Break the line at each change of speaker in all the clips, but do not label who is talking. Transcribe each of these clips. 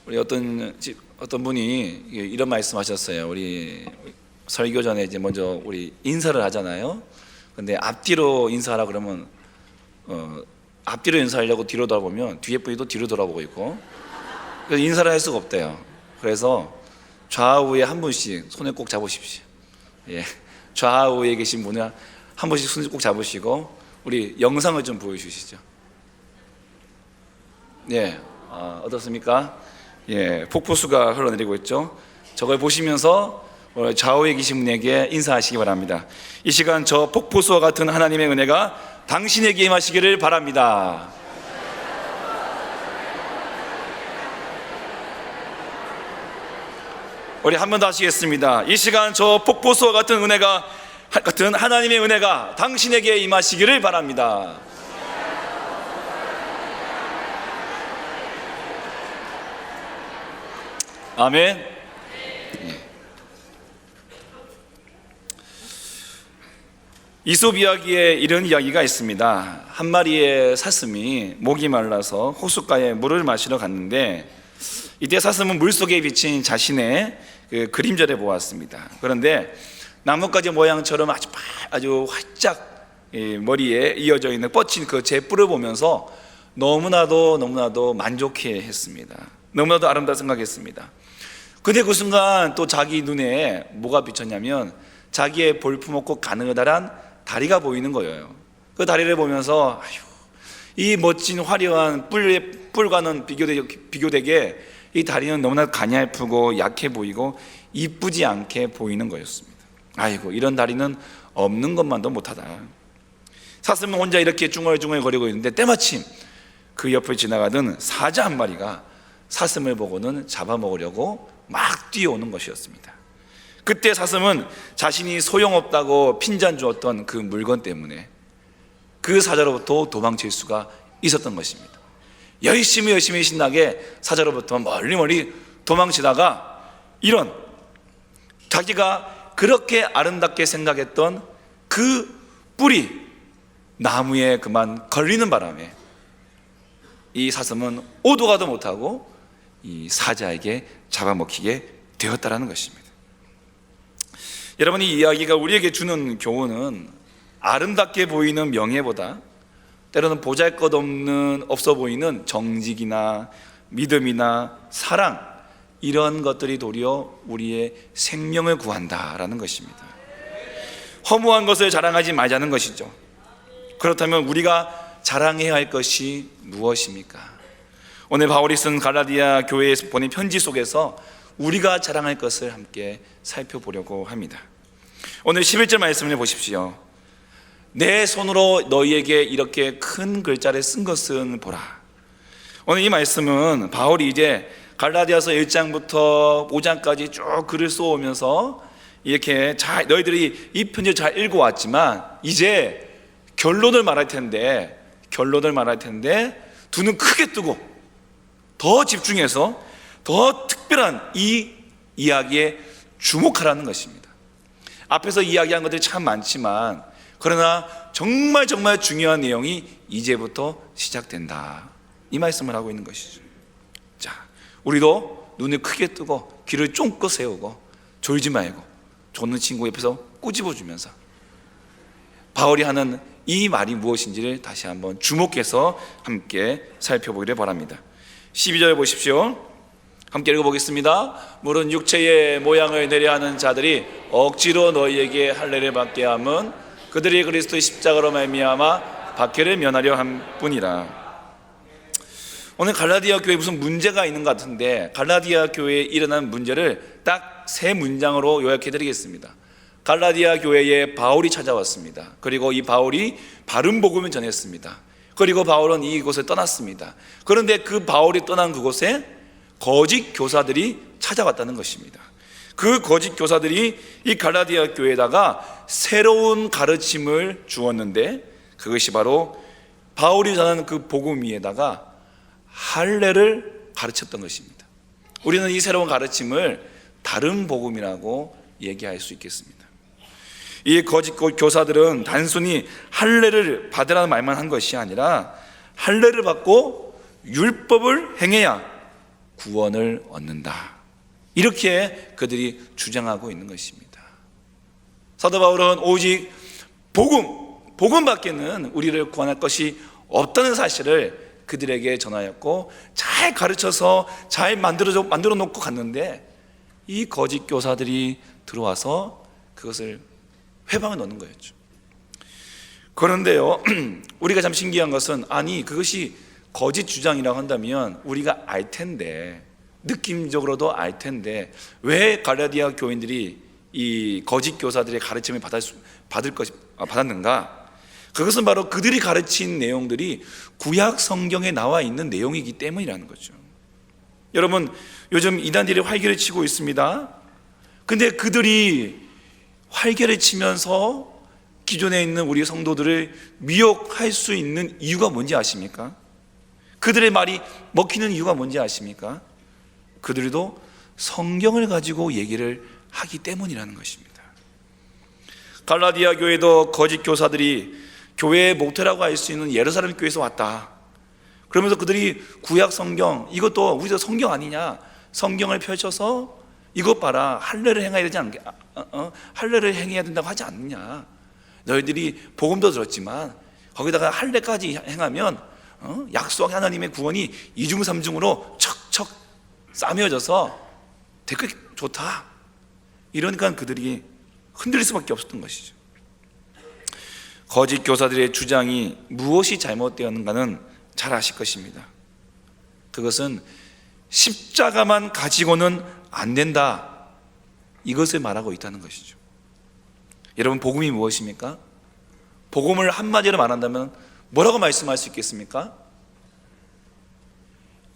우리 어떤 분이 이런 말씀하셨어요. 우리 설교 전에 이제 먼저 우리 인사를 하잖아요. 근데 앞뒤로 인사하라 그러면 앞뒤로 인사하려고 뒤로 돌아보면 뒤에 분이 또 뒤로 돌아보고 있고, 그래서 인사를 할 수가 없대요. 그래서 좌우에 한 분씩 손을 꼭 잡으십시오. 예, 좌우에 계신 분을 한 분씩 손을 꼭 잡으시고 우리 영상을 좀 보여주시죠. 예, 어떻습니까? 예, 폭포수가 흘러내리고 있죠. 저걸 보시면서 좌우에 계신 분에게 인사하시기 바랍니다. 이 시간 저 폭포수와 같은 하나님의 은혜가 당신에게 임하시기를 바랍니다. 우리 한 번 더 하시겠습니다. 이 시간 저 폭포수와 같은 하나님의 은혜가 당신에게 임하시기를 바랍니다. 아멘. 이솝 이야기에 이런 이야기가 있습니다. 한 마리의 사슴이 목이 말라서 호숫가에 물을 마시러 갔는데, 이때 사슴은 물속에 비친 자신의 그 그림자를 보았습니다. 그런데 나뭇가지 모양처럼 아주 활짝 머리에 이어져 있는 뻗친 그 잿뿔을 보면서 너무나도 만족해 했습니다. 너무나도 아름답다 생각했습니다. 근데 그 순간 또 자기 눈에 뭐가 비쳤냐면 자기의 볼품없고 가느다란 다리가 보이는 거예요. 그 다리를 보면서 이 멋진 화려한 뿔과는 비교되게 이 다리는 너무나 가냘프고 약해 보이고 이쁘지 않게 보이는 거였습니다. 아이고, 이런 다리는 없는 것만도 못하다. 사슴은 혼자 이렇게 중얼중얼 거리고 있는데 때마침 그 옆을 지나가던 사자 한 마리가 사슴을 보고는 잡아먹으려고 막 뛰어오는 것이었습니다. 그때 사슴은 자신이 소용없다고 핀잔 주었던 그 물건 때문에 그 사자로부터 도망칠 수가 있었던 것입니다. 열심히 신나게 사자로부터 멀리 도망치다가 이런 자기가 그렇게 아름답게 생각했던 그 뿔이 나무에 그만 걸리는 바람에 이 사슴은 오도 가도 못하고 이 사자에게 잡아먹히게 되었다라는 것입니다. 여러분, 이 이야기가 우리에게 주는 교훈은 아름답게 보이는 명예보다 때로는 보잘것없는 없어 보이는 정직이나 믿음이나 사랑, 이런 것들이 도리어 우리의 생명을 구한다라는 것입니다. 허무한 것을 자랑하지 말자는 것이죠. 그렇다면 우리가 자랑해야 할 것이 무엇입니까? 오늘 바울이 쓴 갈라디아 교회에 보낸 편지 속에서 우리가 자랑할 것을 함께 살펴보려고 합니다. 오늘 11절 말씀을 보십시오. 내 손으로 너희에게 이렇게 큰 글자를 쓴 것은 보라. 오늘 이 말씀은 바울이 이제 갈라디아서 1장부터 5장까지 쭉 글을 써오면서 이렇게 너희들이 이 편지를 잘 읽어왔지만 이제 결론을 말할 텐데 두 눈 크게 뜨고 더 집중해서 더 특별한 이 이야기에 주목하라는 것입니다. 앞에서 이야기한 것들이 참 많지만 그러나 정말 중요한 내용이 이제부터 시작된다, 이 말씀을 하고 있는 것이죠. 자, 우리도 눈을 크게 뜨고 귀를 쫑긋 세우고 졸지 말고 졸는 친구 옆에서 꼬집어주면서 바울이 하는 이 말이 무엇인지를 다시 한번 주목해서 함께 살펴보기를 바랍니다. 12절 보십시오. 함께 읽어보겠습니다. 물은 육체의 모양을 내려하는 자들이 억지로 너희에게 할례를 받게 함은 그들이 그리스도의 십자가로 말미암아 박해를 면하려 한 뿐이라. 오늘 갈라디아 교회에 무슨 문제가 있는 것 같은데 갈라디아 교회에 일어난 문제를 딱 세 문장으로 요약해 드리겠습니다. 갈라디아 교회에 바울이 찾아왔습니다. 그리고 이 바울이 바른 복음을 전했습니다. 그리고 바울은 이곳을 떠났습니다. 그런데 그 바울이 떠난 그곳에 거짓 교사들이 찾아왔다는 것입니다. 그 거짓 교사들이 이 갈라디아 교회에다가 새로운 가르침을 주었는데 그것이 바로 바울이 전하는 그 복음 위에다가 할례를 가르쳤던 것입니다. 우리는 이 새로운 가르침을 다른 복음이라고 얘기할 수 있겠습니다. 이 거짓 교사들은 단순히 할례를 받으라는 말만 한 것이 아니라 할례를 받고 율법을 행해야 구원을 얻는다. 이렇게 그들이 주장하고 있는 것입니다. 사도 바울은 오직 복음밖에는 우리를 구원할 것이 없다는 사실을 그들에게 전하였고, 잘 가르쳐서 잘 만들어 놓고 갔는데 이 거짓 교사들이 들어와서 그것을 회방을 넣는 거였죠. 그런데요, 우리가 참 신기한 것은, 아니 그것이 거짓 주장이라고 한다면 우리가 알 텐데, 느낌적으로도 알 텐데 왜 갈라디아 교인들이 이 거짓 교사들의 가르침을 받았는가? 그것은 바로 그들이 가르친 내용들이 구약 성경에 나와 있는 내용이기 때문이라는 거죠. 여러분, 요즘 이단들이 활개를 치고 있습니다. 근데 그들이 활개를 치면서 기존에 있는 우리 성도들을 미혹할 수 있는 이유가 뭔지 아십니까? 그들의 말이 먹히는 이유가 뭔지 아십니까? 그들도 성경을 가지고 얘기를 하기 때문이라는 것입니다. 갈라디아 교회도 거짓 교사들이 교회의 모태라고 할 수 있는 예루살렘 교회에서 왔다. 그러면서 그들이 구약 성경, 이것도 우리도 성경 아니냐, 성경을 펼쳐서 이것 봐라, 할례를 행해야 되지 않게, 할례를 행해야 된다고 하지 않느냐. 너희들이 복음도 들었지만 거기다가 할례까지 행하면 약속의 하나님의 구원이 이중삼중으로 척척 싸매어져서 되게 좋다. 이러니까 그들이 흔들릴 수밖에 없었던 것이죠. 거짓 교사들의 주장이 무엇이 잘못되었는가는 잘 아실 것입니다. 그것은 십자가만 가지고는 안 된다, 이것을 말하고 있다는 것이죠. 여러분, 복음이 무엇입니까? 복음을 한마디로 말한다면 뭐라고 말씀할 수 있겠습니까?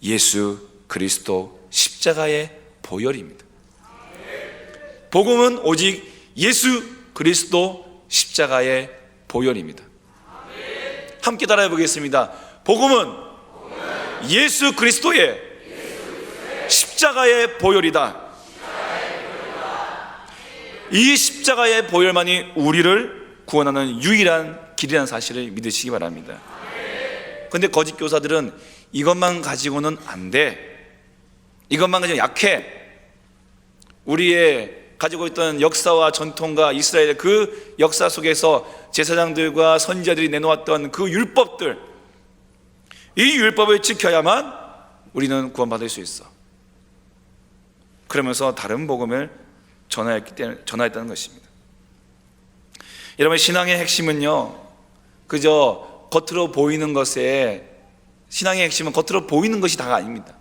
예수 그리스도 십자가의 보혈입니다. 복음은 오직 예수 그리스도 십자가의 보혈입니다. 함께 따라해 보겠습니다. 복음은 예수 그리스도의 십자가의 보혈이다. 이 십자가의 보혈만이 우리를 구원하는 유일한 길이라는 사실을 믿으시기 바랍니다. 그런데 거짓 교사들은 이것만 가지고는 안 돼, 이것만 가지고 약해, 우리의 가지고 있던 역사와 전통과 이스라엘의 그 역사 속에서 제사장들과 선지자들이 내놓았던 그 율법들, 이 율법을 지켜야만 우리는 구원받을 수 있어. 그러면서 다른 복음을 전하였다는 것입니다. 여러분, 신앙의 핵심은요, 그저 겉으로 보이는 것에, 신앙의 핵심은 겉으로 보이는 것이 다가 아닙니다.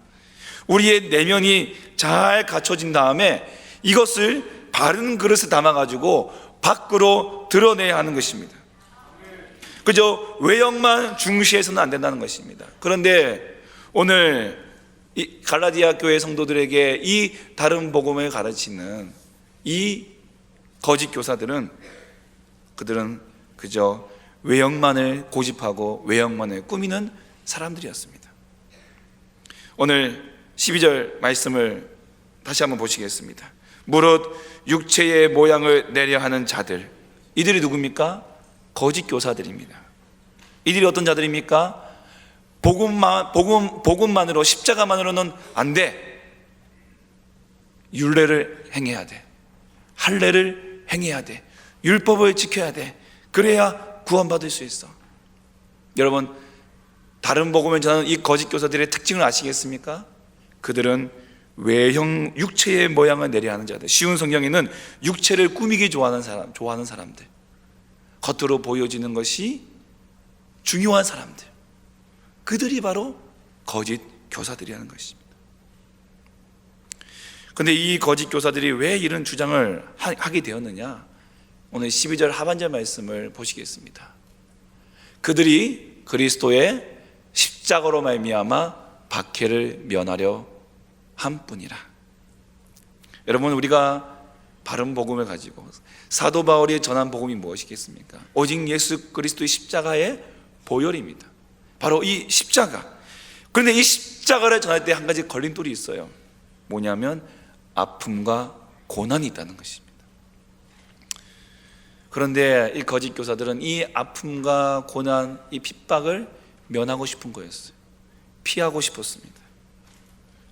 우리의 내면이 잘 갖춰진 다음에 이것을 바른 그릇에 담아가지고 밖으로 드러내야 하는 것입니다. 그저 외형만 중시해서는 안 된다는 것입니다. 그런데 오늘 이 갈라디아 교회 성도들에게 이 다른 복음을 가르치는 이 거짓 교사들은, 그들은 그저 외형만을 고집하고 외형만을 꾸미는 사람들이었습니다. 오늘 12절 말씀을 다시 한번 보시겠습니다. 무릇 육체의 모양을 내려 하는 자들, 이들이 누굽니까? 거짓 교사들입니다. 이들이 어떤 자들입니까? 복음만으로, 십자가만으로는 안 돼. 율례를 행해야 돼. 할례를 행해야 돼. 율법을 지켜야 돼. 그래야 구원받을 수 있어. 여러분, 다른 복음을 전하는 이 거짓 교사들의 특징을 아시겠습니까? 그들은 외형, 육체의 모양을 내려 하는 자들, 쉬운 성경에는 육체를 꾸미기 좋아하는 사람들, 겉으로 보여지는 것이 중요한 사람들, 그들이 바로 거짓 교사들이라는 것입니다. 그런데 이 거짓 교사들이 왜 이런 주장을 하게 되었느냐? 오늘 12절 하반절 말씀을 보시겠습니다. 그들이 그리스도의 십자가로 말미암아 박해를 면하려 함뿐이라. 여러분, 우리가 바른 복음을 가지고 사도 바울이 전한 복음이 무엇이겠습니까? 오직 예수 그리스도의 십자가의 보혈입니다. 바로 이 십자가. 그런데 이 십자가를 전할 때 한 가지 걸림돌이 있어요. 뭐냐면 아픔과 고난이 있다는 것입니다. 그런데 이 거짓 교사들은 이 아픔과 고난, 이 핍박을 면하고 싶은 거였어요. 피하고 싶었습니다.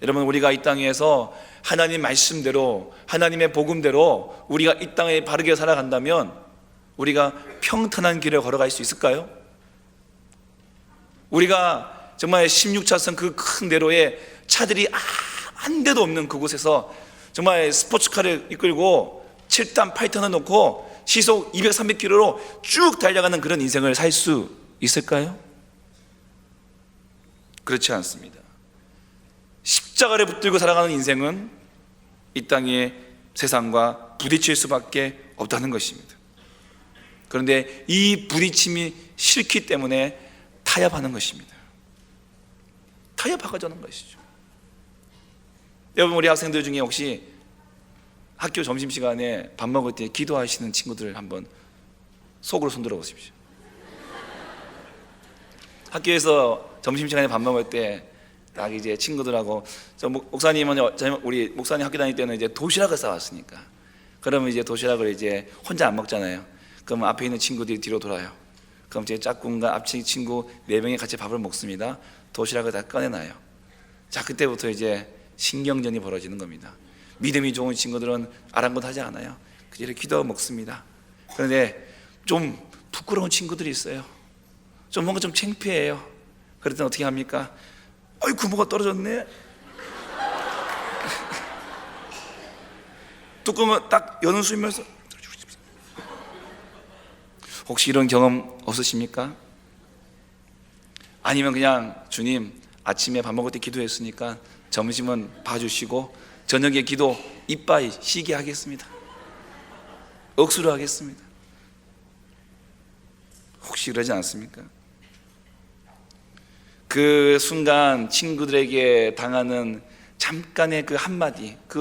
여러분, 우리가 이 땅에서 하나님 말씀대로, 하나님의 복음대로 우리가 이 땅에 바르게 살아간다면 우리가 평탄한 길을 걸어갈 수 있을까요? 우리가 정말 16차선 그 큰 대로에 차들이 한 대도 없는 그곳에서 정말 스포츠카를 이끌고 7단 8턴을 놓고 시속 200, 300km로 쭉 달려가는 그런 인생을 살 수 있을까요? 그렇지 않습니다. 십자가를 붙들고 살아가는 인생은 이 땅의 세상과 부딪힐 수밖에 없다는 것입니다. 그런데 이 부딪힘이 싫기 때문에 타협하는 것입니다. 타협하자는 것이죠. 여러분, 우리 학생들 중에 혹시 학교 점심시간에 밥 먹을 때 기도하시는 친구들 한번 속으로 손들어 보십시오. 학교에서 점심시간에 밥 먹을 때 딱 이제 친구들하고, 목사님은 우리 목사님 학교 다닐 때는 이제 도시락을 싸왔으니까, 그러면 이제 도시락을 이제 혼자 안 먹잖아요. 그럼 앞에 있는 친구들이 뒤로 돌아요. 그럼 제 짝꿍과 앞치 친구 4명이 같이 밥을 먹습니다. 도시락을 다 꺼내놔요. 자, 그때부터 이제 신경전이 벌어지는 겁니다. 믿음이 좋은 친구들은 아랑곳하지 않아요. 그대로 기도하고 먹습니다. 그런데 좀 부끄러운 친구들이 있어요. 좀 뭔가 좀 창피해요. 그럴 땐 어떻게 합니까? 어이구, 뭐가 떨어졌네. 뚜껑을 딱 여는 수면서. 혹시 이런 경험 없으십니까? 아니면 그냥 주님, 아침에 밥 먹을 때 기도했으니까 점심은 봐주시고 저녁에 기도 이빠이 쉬게 하겠습니다. 억수로 하겠습니다. 혹시 그러지 않습니까? 그 순간 친구들에게 당하는 잠깐의 그 한마디, 그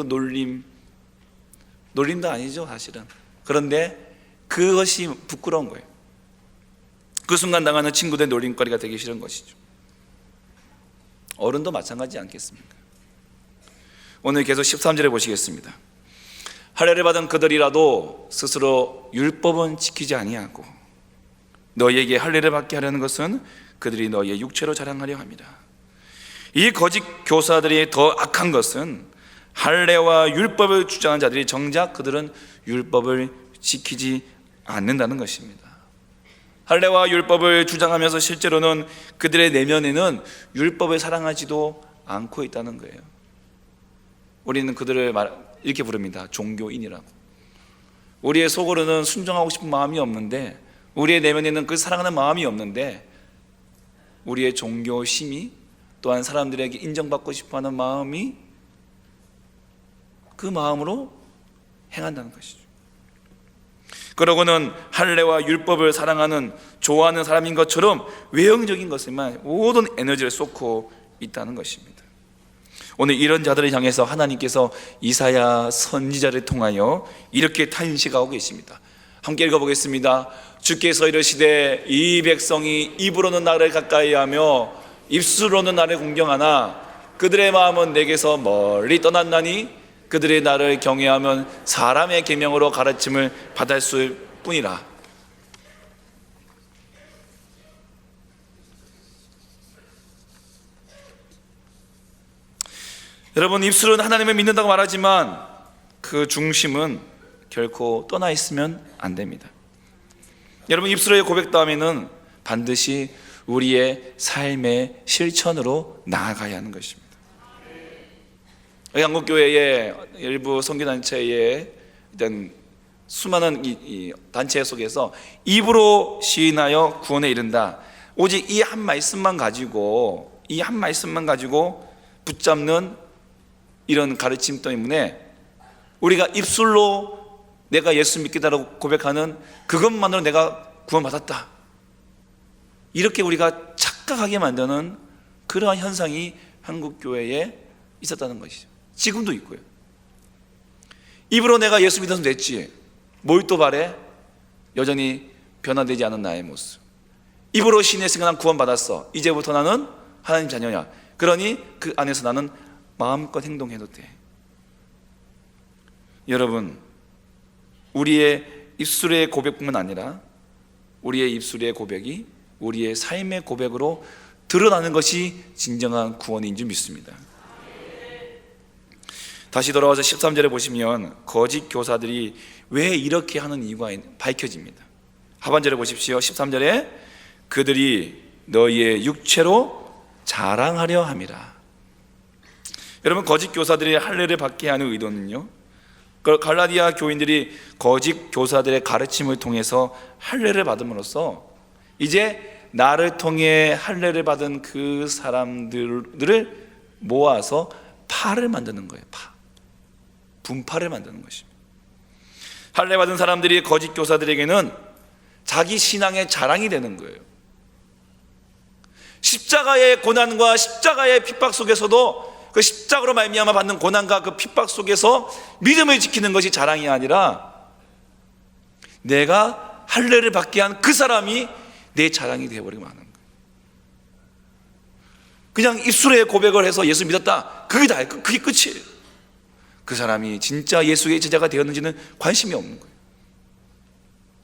놀림도 아니죠 사실은. 그런데 그것이 부끄러운 거예요. 그 순간 당하는 친구들의 놀림거리가 되기 싫은 것이죠. 어른도 마찬가지지 않겠습니까? 오늘 계속 13절에 보시겠습니다. 할례를 받은 그들이라도 스스로 율법은 지키지 아니하고 너희에게 할례를 받게 하려는 것은 그들이 너희의 육체로 자랑하려 합니다. 이 거짓 교사들이 더 악한 것은 할례와 율법을 주장하는 자들이 정작 그들은 율법을 지키지 않는다는 것입니다. 할례와 율법을 주장하면서 실제로는 그들의 내면에는 율법을 사랑하지도 않고 있다는 거예요. 우리는 그들을 이렇게 부릅니다. 종교인이라고. 우리의 속으로는 순종하고 싶은 마음이 없는데, 우리의 내면에는 그 사랑하는 마음이 없는데, 우리의 종교심이 또한 사람들에게 인정받고 싶어하는 마음이 그 마음으로 행한다는 것이죠. 그러고는 할례와 율법을 사랑하는, 좋아하는 사람인 것처럼 외형적인 것에만 모든 에너지를 쏟고 있다는 것입니다. 오늘 이런 자들을 향해서 하나님께서 이사야 선지자를 통하여 이렇게 탄식하고 계십니다. 함께 읽어보겠습니다. 주께서 이르시되 이 백성이 입으로는 나를 가까이하며 입술로는 나를 공경하나 그들의 마음은 내게서 멀리 떠났나니 그들이 나를 경외하면 사람의 계명으로 가르침을 받았을 뿐이라. 여러분, 입술은 하나님을 믿는다고 말하지만 그 중심은 결코 떠나 있으면 안 됩니다. 여러분, 입술의 고백 다음에는 반드시 우리의 삶의 실천으로 나아가야 하는 것입니다. 한국교회의 일부 선교단체의 일단 수많은 이 단체 속에서 입으로 시인하여 구원에 이른다, 오직 이 한 말씀만 가지고 붙잡는 이런 가르침 때문에 우리가 입술로 내가 예수 믿겠다라고 고백하는 그것만으로 내가 구원받았다, 이렇게 우리가 착각하게 만드는 그러한 현상이 한국교회에 있었다는 것이죠. 지금도 있고요. 입으로 내가 예수 믿어서 됐지, 뭘 또 바래? 여전히 변화되지 않은 나의 모습. 입으로 신했으니까 난 구원받았어, 이제부터 나는 하나님 자녀야, 그러니 그 안에서 나는 마음껏 행동해도 돼. 여러분, 우리의 입술의 고백뿐만 아니라 우리의 입술의 고백이 우리의 삶의 고백으로 드러나는 것이 진정한 구원인 줄 믿습니다. 다시 돌아와서 13절에 보시면 거짓 교사들이 왜 이렇게 하는 이유가 밝혀집니다. 하반절에 보십시오. 13절에 그들이 너희의 육체로 자랑하려 함이라. 여러분, 거짓 교사들이 할례를 받게 하는 의도는요, 갈라디아 교인들이 거짓 교사들의 가르침을 통해서 할례를 받음으로써 이제 나를 통해 할례를 받은 그 사람들을 모아서 파를 만드는 거예요. 분파를 만드는 것입니다. 할례 받은 사람들이 거짓 교사들에게는 자기 신앙의 자랑이 되는 거예요. 십자가의 고난과 십자가의 핍박 속에서도 그 십자가로 말미암아 받는 고난과 그 핍박 속에서 믿음을 지키는 것이 자랑이 아니라 내가 할례를 받게 한 그 사람이 내 자랑이 되어버리고 마는 거예요. 그냥 입술에 고백을 해서 예수 믿었다, 그게 다예요. 그게 끝이에요. 그 사람이 진짜 예수의 제자가 되었는지는 관심이 없는 거예요.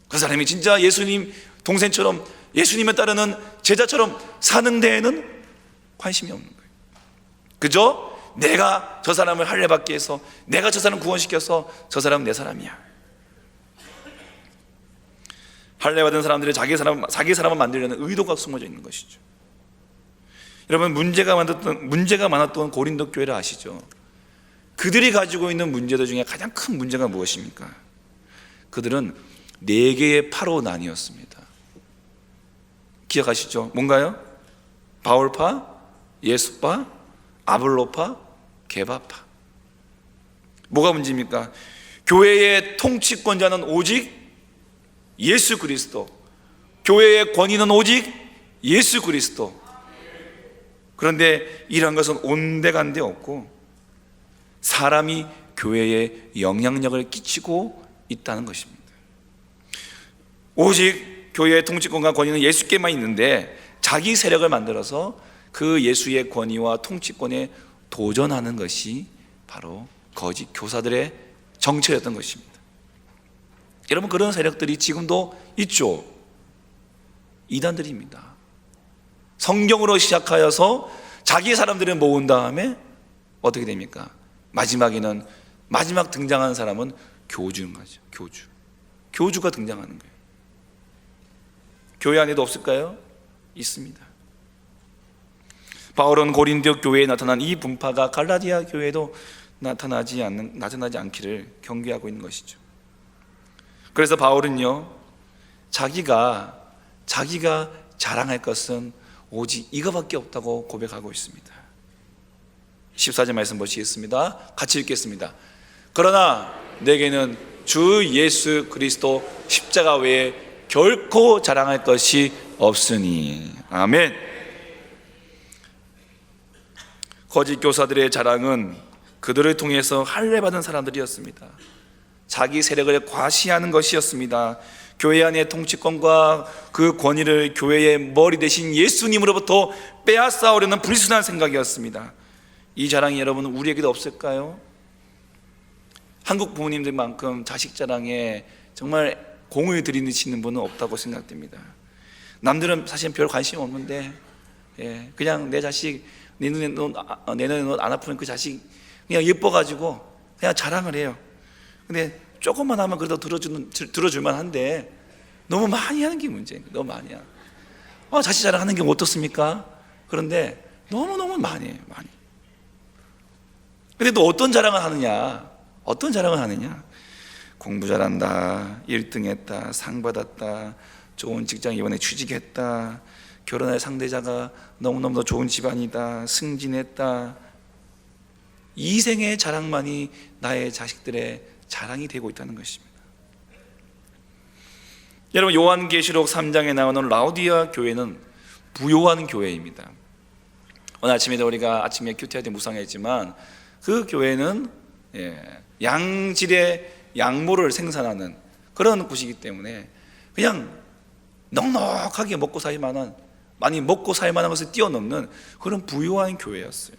그 사람이 진짜 예수님 동생처럼 예수님을 따르는 제자처럼 사는 데에는 관심이 없는 거예요. 그저 내가 저 사람을 할례 받게 해서, 내가 저 사람 구원시켜서 저 사람은 내 사람이야. 할례 받은 사람들이 자기 사람을 만들려는 의도가 숨어져 있는 것이죠. 여러분, 문제가 많았던 고린도 교회를 아시죠? 그들이 가지고 있는 문제들 중에 가장 큰 문제가 무엇입니까? 그들은 4개의 파로 나뉘었습니다. 기억하시죠? 뭔가요? 바울파, 예수파, 아볼로파, 게바파. 뭐가 문제입니까? 교회의 통치권자는 오직 예수 그리스도, 교회의 권위는 오직 예수 그리스도. 그런데 이러한 것은 온데간데 없고 사람이 교회에 영향력을 끼치고 있다는 것입니다. 오직 교회의 통치권과 권위는 예수께만 있는데 자기 세력을 만들어서 그 예수의 권위와 통치권에 도전하는 것이 바로 거짓 교사들의 정체였던 것입니다. 여러분, 그런 세력들이 지금도 있죠. 이단들입니다. 성경으로 시작하여서 자기 사람들을 모은 다음에 어떻게 됩니까? 마지막에는, 마지막 등장하는 사람은 교주인 거죠. 교주가 등장하는 거예요. 교회 안에도 없을까요? 있습니다. 바울은 고린도 교회에 나타난 이 분파가 갈라디아 교회에도 나타나지 않기를 경계하고 있는 것이죠. 그래서 바울은요, 자기가 자랑할 것은 오직 이거밖에 없다고 고백하고 있습니다. 14절 말씀 보시겠습니다. 같이 읽겠습니다. 그러나 내게는 주 예수 그리스도 십자가 외에 결코 자랑할 것이 없으니. 아멘. 거짓 교사들의 자랑은 그들을 통해서 할례 받은 사람들이었습니다. 자기 세력을 과시하는 것이었습니다. 교회 안의 통치권과 그 권위를 교회의 머리 대신 예수님으로부터 빼앗아오려는 불순한 생각이었습니다. 이 자랑이 여러분 우리에게도 없을까요? 한국 부모님들만큼 자식 자랑에 정말 공을 들이시는 분은 없다고 생각됩니다. 남들은 사실 별 관심 없는데 그냥 내 자식, 내 눈에 눈 안 아프는 그 자식 그냥 예뻐가지고 그냥 자랑을 해요. 근데 조금만 하면 그래도 들어줄만 한데 너무 많이 하는 게 문제예요. 너무 많이 하는. 자식 자랑하는 게 어떻습니까? 그런데 너무너무 많이 해요. 많이. 근데 또 어떤 자랑을 하느냐? 공부 잘한다, 1등 했다, 상 받았다, 좋은 직장 이번에 취직했다, 결혼할 상대자가 너무너무 좋은 집안이다, 승진했다. 이 생의 자랑만이 나의 자식들의 자랑이 되고 있다는 것입니다. 여러분, 요한계시록 3장에 나오는 라오디아 교회는 부요한 교회입니다. 오늘 아침에도 우리가 아침에 큐티할 때 묵상했지만 그 교회는 양질의 양모를 생산하는 그런 곳이기 때문에 그냥 넉넉하게 먹고 살 만한 것을 뛰어넘는 그런 부유한 교회였어요.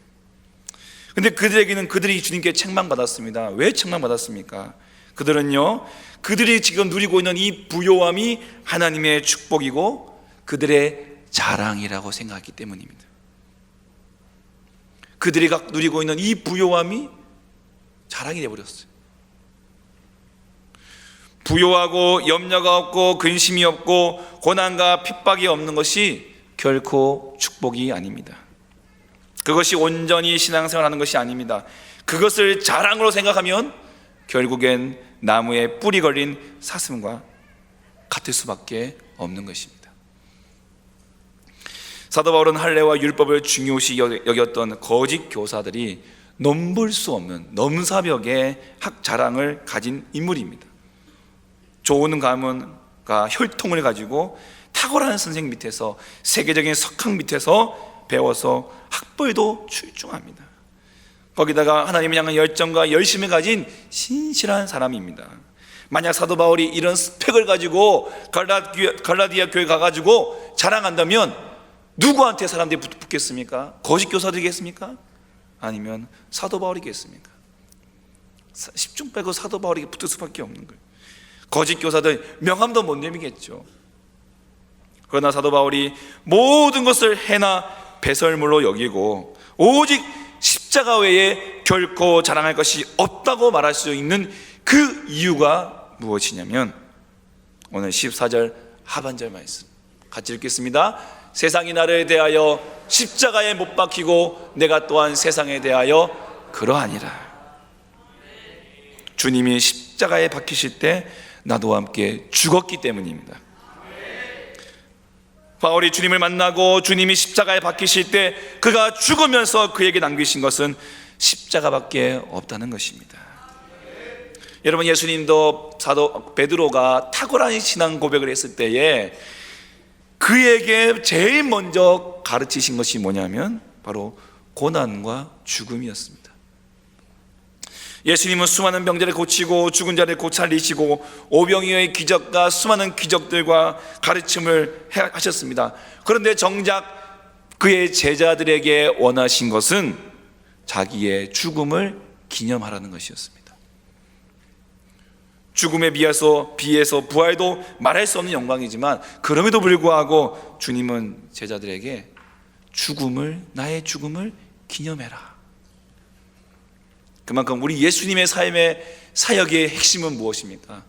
근데 그들에게는 그들이 주님께 책망받았습니다. 왜 책망받았습니까? 그들이 지금 누리고 있는 이 부요함이 하나님의 축복이고 그들의 자랑이라고 생각했기 때문입니다. 그들이 누리고 있는 이 부요함이 자랑이 되어버렸어요. 부요하고 염려가 없고 근심이 없고 고난과 핍박이 없는 것이 결코 축복이 아닙니다. 그것이 온전히 신앙생활하는 것이 아닙니다. 그것을 자랑으로 생각하면 결국엔 나무에 뿌리 걸린 사슴과 같을 수밖에 없는 것입니다. 사도 바울은 할례와 율법을 중요시 여겼던 거짓 교사들이 넘볼 수 없는 넘사벽의 학자랑을 가진 인물입니다. 좋은 가문과 혈통을 가지고 탁월한 선생 밑에서 세계적인 석학 밑에서 배워서 학벌도 출중합니다. 거기다가 하나님을 향한 열정과 열심을 가진 신실한 사람입니다. 만약 사도 바울이 이런 스펙을 가지고 갈라디아 교회 가가지고 자랑한다면 누구한테 사람들이 붙겠습니까? 거짓 교사들이겠습니까? 아니면 사도 바울이겠습니까? 10중 빼고 사도 바울에게 붙을 수밖에 없는 거예요. 거짓 교사들 명함도 못 내미겠죠. 그러나 사도 바울이 모든 것을 해나 배설물로 여기고 오직 십자가 외에 결코 자랑할 것이 없다고 말할 수 있는 그 이유가 무엇이냐면 오늘 14절 하반절 말씀 같이 읽겠습니다. 세상이 나를 대하여 십자가에 못 박히고 내가 또한 세상에 대하여 그러하니라. 주님이 십자가에 박히실 때 나도 함께 죽었기 때문입니다. 바울이 주님을 만나고 주님이 십자가에 박히실 때 그가 죽으면서 그에게 남기신 것은 십자가밖에 없다는 것입니다. 여러분, 예수님도 사도 베드로가 탁월한 신앙 고백을 했을 때에 그에게 제일 먼저 가르치신 것이 뭐냐면 바로 고난과 죽음이었습니다. 예수님은 수많은 병자를 고치고 죽은 자를 살리시고 오병이어의 기적과 수많은 기적들과 가르침을 하셨습니다. 그런데 정작 그의 제자들에게 원하신 것은 자기의 죽음을 기념하라는 것이었습니다. 죽음에 비해서 부활도 말할 수 없는 영광이지만 그럼에도 불구하고 주님은 제자들에게 나의 죽음을 기념해라. 그만큼 우리 예수님의 삶의 사역의 핵심은 무엇입니까?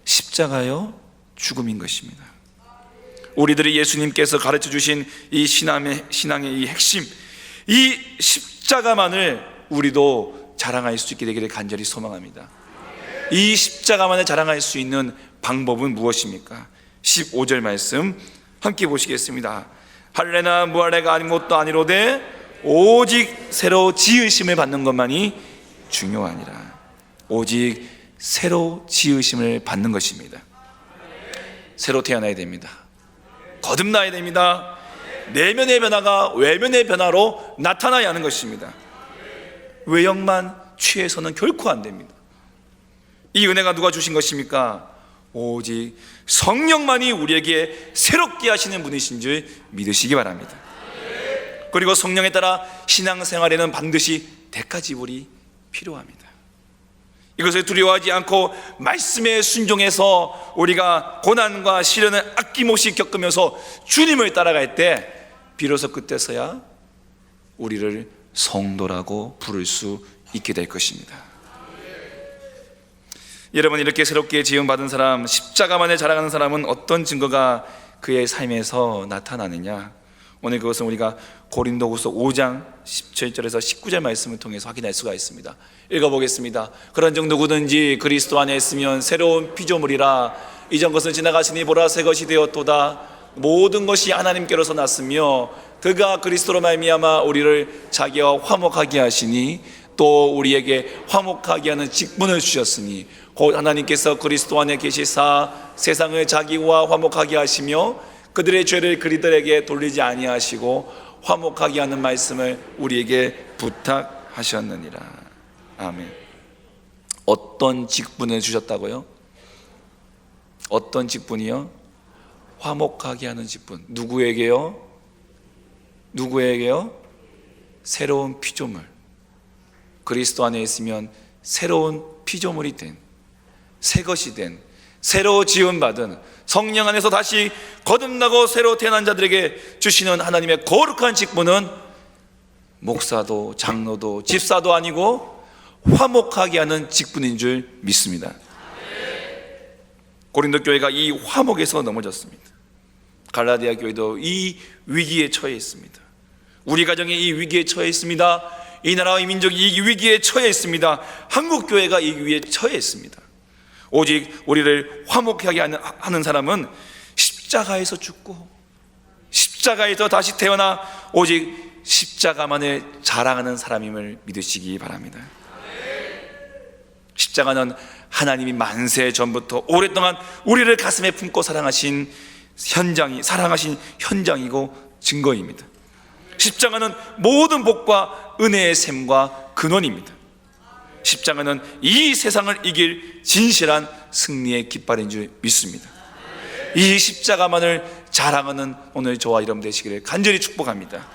십자가요, 죽음인 것입니다. 우리들이 예수님께서 가르쳐 주신 이 신앙의 이 핵심, 이 십자가만을 우리도 자랑할 수 있게 되기를 간절히 소망합니다. 이 십자가만을 자랑할 수 있는 방법은 무엇입니까? 15절 말씀 함께 보시겠습니다. 할례나 무할례가 아닌 것도 아니로되 오직 새로 지으심을 받는 것만이 중요하니라. 오직 새로 지으심을 받는 것입니다. 새로 태어나야 됩니다. 거듭나야 됩니다. 내면의 변화가 외면의 변화로 나타나야 하는 것입니다. 외형만 취해서는 결코 안 됩니다. 이 은혜가 누가 주신 것입니까? 오직 성령만이 우리에게 새롭게 하시는 분이신 줄 믿으시기 바랍니다. 그리고 성령에 따라 신앙생활에는 반드시 대가지불이 필요합니다. 이것을 두려워하지 않고 말씀에 순종해서 우리가 고난과 시련을 아낌없이 겪으면서 주님을 따라갈 때 비로소 그때서야 우리를 성도라고 부를 수 있게 될 것입니다. 여러분, 이렇게 새롭게 지음받은 사람, 십자가만을 자랑하는 사람은 어떤 증거가 그의 삶에서 나타나느냐? 오늘 그것은 우리가 고린도후서 5장 17절에서 19절 말씀을 통해서 확인할 수가 있습니다. 읽어보겠습니다. 그런즉 누구든지 그리스도 안에 있으면 새로운 피조물이라. 이전 것은 지나가시니 보라 새 것이 되었도다. 모든 것이 하나님께로서 났으며 그가 그리스도로 말미암아 우리를 자기와 화목하게 하시니 또 우리에게 화목하게 하는 직분을 주셨으니 곧 하나님께서 그리스도 안에 계시사 세상을 자기와 화목하게 하시며 그들의 죄를 그리들에게 돌리지 아니하시고 화목하게 하는 말씀을 우리에게 부탁하셨느니라. 아멘. 어떤 직분을 주셨다고요? 어떤 직분이요? 화목하게 하는 직분. 누구에게요? 누구에게요? 새로운 피조물. 그리스도 안에 있으면 새로운 피조물이 된, 새 것이 된, 새로 지음받은, 성령 안에서 다시 거듭나고 새로 태어난 자들에게 주시는 하나님의 거룩한 직분은 목사도 장로도 집사도 아니고 화목하게 하는 직분인 줄 믿습니다. 고린도 교회가 이 화목에서 넘어졌습니다. 갈라디아 교회도 이 위기에 처해 있습니다. 우리 가정이 이 위기에 처해 있습니다. 이 나라와 이 민족이 이 위기에 처해 있습니다. 한국 교회가 이 위기에 처해 있습니다. 오직 우리를 화목하게 하는 사람은 십자가에서 죽고 십자가에서 다시 태어나 오직 십자가만을 자랑하는 사람임을 믿으시기 바랍니다. 십자가는 하나님이 만세 전부터 오랫동안 우리를 가슴에 품고 사랑하신 현장이고 증거입니다. 십자가는 모든 복과 은혜의 샘과 근원입니다. 십자가는 이 세상을 이길 진실한 승리의 깃발인 줄 믿습니다. 이 십자가만을 자랑하는 오늘 저와 여러분 되시기를 간절히 축복합니다.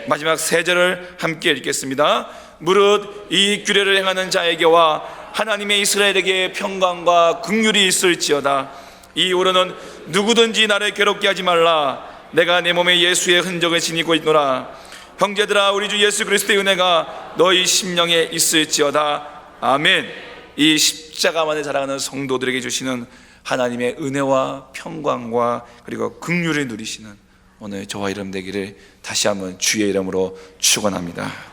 마지막 세 절을 함께 읽겠습니다. 무릇 이 규례를 행하는 자에게와 하나님의 이스라엘에게 평강과 긍휼이 있을지어다. 이 이후로는 누구든지 나를 괴롭게 하지 말라. 내가 내 몸에 예수의 흔적을 지니고 있노라. 형제들아, 우리 주 예수 그리스도의 은혜가 너희 심령에 있을지어다. 아멘. 이 십자가만을 자랑하는 성도들에게 주시는 하나님의 은혜와 평강과 그리고 긍휼을 누리시는 오늘 저와 여러분 되기를 다시 한번 주의 이름으로 축원합니다.